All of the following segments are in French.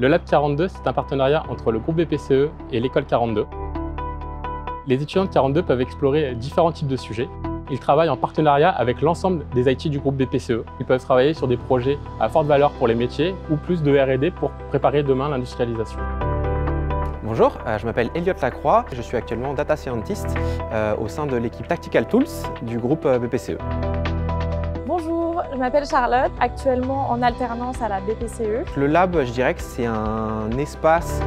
Le Lab 42, c'est un partenariat entre le groupe BPCE et l'école 42. Les étudiants de 42 peuvent explorer différents types de sujets. Ils travaillent en partenariat avec l'ensemble des IT du groupe BPCE. Ils peuvent travailler sur des projets à forte valeur pour les métiers ou plus de R&D pour préparer demain l'industrialisation. Bonjour, je m'appelle Elliot Lacroix, je suis actuellement Data Scientist au sein de l'équipe Tactical Tools du groupe BPCE. Bonjour, je m'appelle Charlotte, actuellement en alternance à la BPCE. Le lab, je dirais que c'est un espace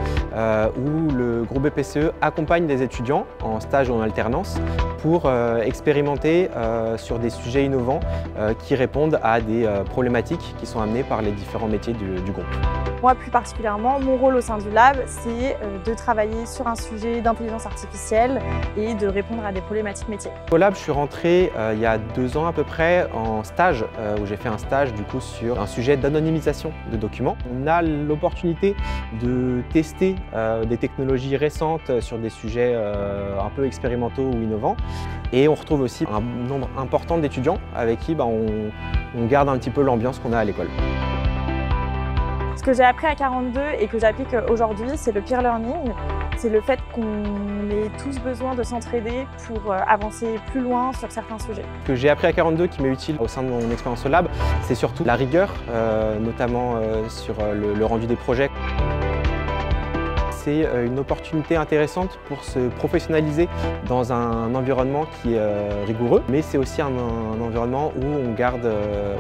où le groupe BPCE accompagne des étudiants en stage ou en alternance pour expérimenter sur des sujets innovants qui répondent à des problématiques qui sont amenées par les différents métiers du groupe. Moi, plus particulièrement, mon rôle au sein du lab, c'est de travailler sur un sujet d'intelligence artificielle et de répondre à des problématiques métiers. Au lab, je suis rentré il y a 2 ans à peu près en stage, où j'ai fait un stage du coup sur un sujet d'anonymisation de documents. On a l'opportunité de tester des technologies récentes sur des sujets un peu expérimentaux ou innovants. Et on retrouve aussi un nombre important d'étudiants avec qui on garde un petit peu l'ambiance qu'on a à l'école. Ce que j'ai appris à 42 et que j'applique aujourd'hui, c'est le peer learning. C'est le fait qu'on ait tous besoin de s'entraider pour avancer plus loin sur certains sujets. Ce que j'ai appris à 42 qui m'est utile au sein de mon expérience au lab, c'est surtout la rigueur, notamment sur le rendu des projets. C'est une opportunité intéressante pour se professionnaliser dans un environnement qui est rigoureux, mais c'est aussi un environnement où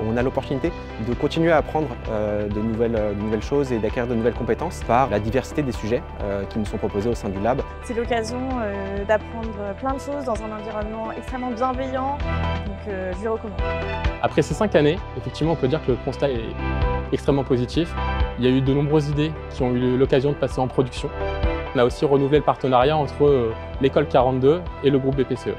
on a l'opportunité de continuer à apprendre de nouvelles choses et d'acquérir de nouvelles compétences par la diversité des sujets qui nous sont proposés au sein du lab. C'est l'occasion d'apprendre plein de choses dans un environnement extrêmement bienveillant, donc je lui recommande. Après ces 5 années, effectivement, on peut dire que le constat est extrêmement positif. Il y a eu de nombreuses idées qui ont eu l'occasion de passer en production. On a aussi renouvelé le partenariat entre l'école 42 et le groupe BPCE.